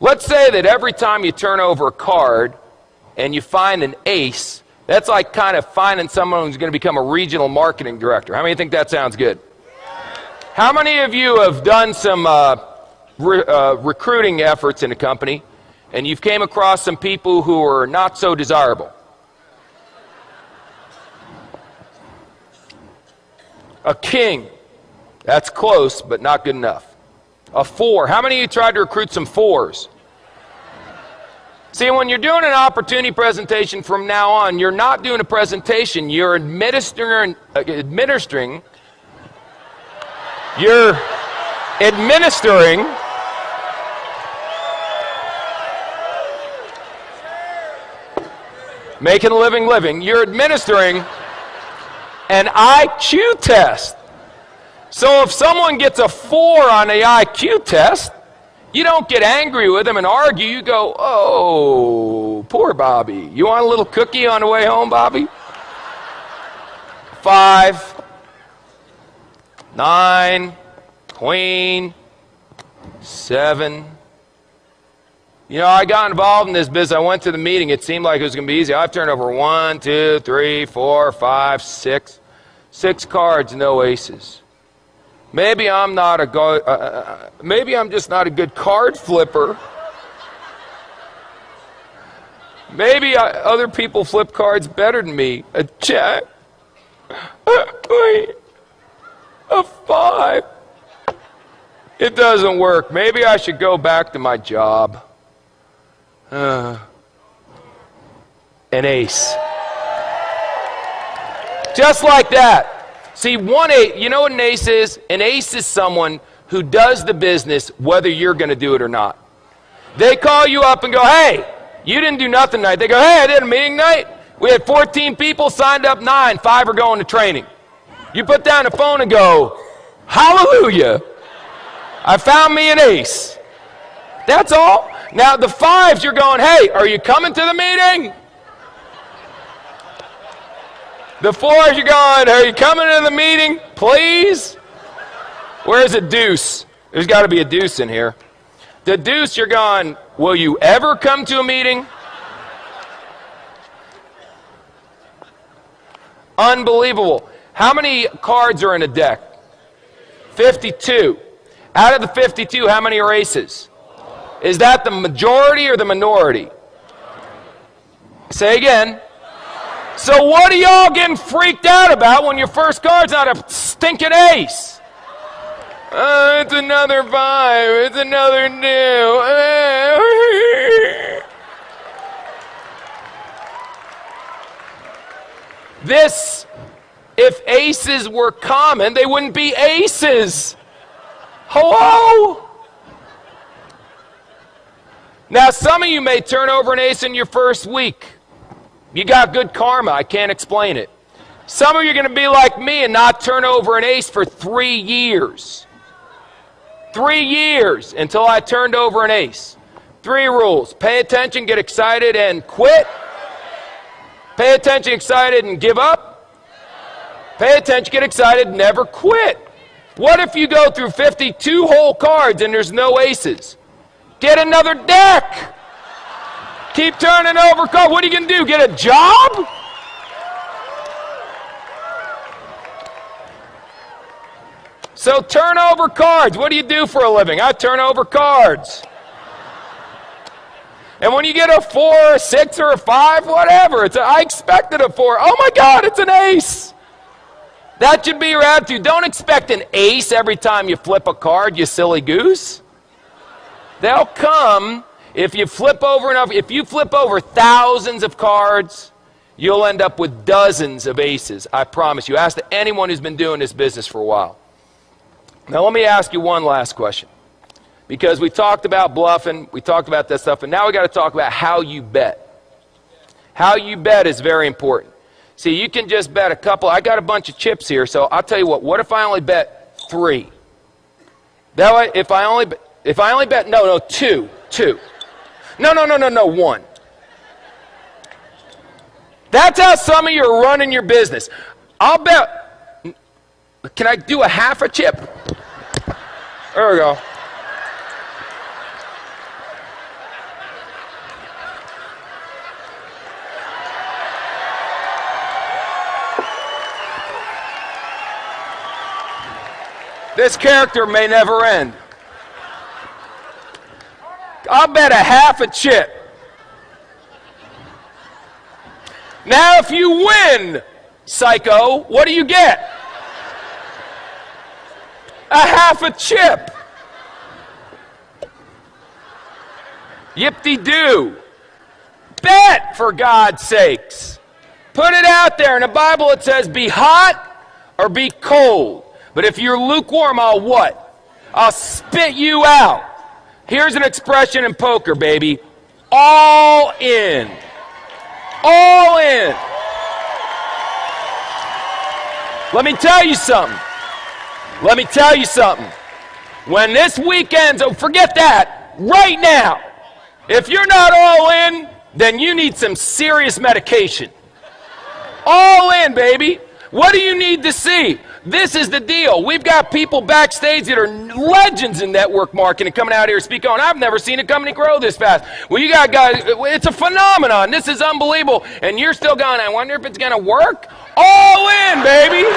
Let's say that every time you turn over a card and you find an ace, that's like kind of finding someone who's going to become a regional marketing director. How many think that sounds good? How many of you have done some recruiting efforts in a company and you've came across some people who are not so desirable? A king. That's close, but not good enough. A 4. How many of you tried to recruit some 4s? See, when you're doing an opportunity presentation from now on, you're not doing a presentation. You're administering making a living. You're administering an IQ test. So if someone gets a 4 on the IQ test, you don't get angry with them and argue. You go, oh, poor Bobby. You want a little cookie on the way home, Bobby? 5, 9, queen, 7. You know, I got involved in this business. I went to the meeting. It seemed like it was going to be easy. I've turned over 1, 2, 3, 4, 5, 6. 6 cards, no aces. Maybe I'm just not a good card flipper. Maybe other people flip cards better than me. A jack, a 5. It doesn't work. Maybe I should go back to my job. An ace. Just like that. See, 1 8, you know what an ace is? An ace is someone who does the business whether you're going to do it or not. They call you up and go, hey, you didn't do nothing tonight. They go, hey, I did a meeting night. We had 14 people, signed up 9, 5 are going to training. You put down the phone and go, hallelujah, I found me an ace. That's all. Now the 5s, you're going, hey, are you coming to the meeting? The 4s, you're going, are you coming to the meeting, please? Where's a deuce? There's got to be a deuce in here. The deuce, you're going, will you ever come to a meeting? Unbelievable. How many cards are in a deck? 52. Out of the 52, how many are aces? Is that the majority or the minority? Say again. So what are y'all getting freaked out about when your first card's not a stinking ace? It's another 5. It's another 2. This, if aces were common, they wouldn't be aces. Hello? Now, some of you may turn over an ace in your first week. You got good karma. I can't explain it. Some of you are going to be like me and not turn over an ace for 3 years. 3 years until I turned over an ace. 3 rules. Pay attention, get excited, and quit. Pay attention, excited, and give up. Pay attention, get excited, never quit. What if you go through 52 whole cards and there's no aces? Get another deck. Keep turning over cards. What are you going to do? Get a job? So turn over cards. What do you do for a living? I turn over cards. And when you get a 4, a 6, or a 5, whatever, I expected a 4. Oh my God, it's an ace. That should be your attitude. Don't expect an ace every time you flip a card, you silly goose. They'll come if you flip over enough. If you flip over thousands of cards, you'll end up with dozens of aces. I promise you. Ask anyone who's been doing this business for a while. Now let me ask you one last question. Because we talked about bluffing, we talked about that stuff, and now we got to talk about how you bet. How you bet is very important. See, you can just bet a couple. I got a bunch of chips here, so I'll tell you what if I only bet 3? That way, if I only bet, no, 2. No, 1. That's how some of you are running your business. I'll bet, can I do a half a chip? There we go. This character may never end. I'll bet a half a chip. Now, if you win, psycho, what do you get? A half a chip. Yip-de-doo. Bet, for God's sakes. Put it out there. In the Bible it says, be hot or be cold. But if you're lukewarm, I'll what? I'll spit you out. Here's an expression in poker, baby. All in. All in. Let me tell you something. Let me tell you something. When this weekend's over, forget that. Right now. If you're not all in, then you need some serious medication. All in, baby. What do you need to see? This is the deal. We've got people backstage that are legends in network marketing coming out here speaking on. I've never seen a company grow this fast. Well, you got guys, it's a phenomenon. This is unbelievable. And you're still going, I wonder if it's going to work? All in, baby.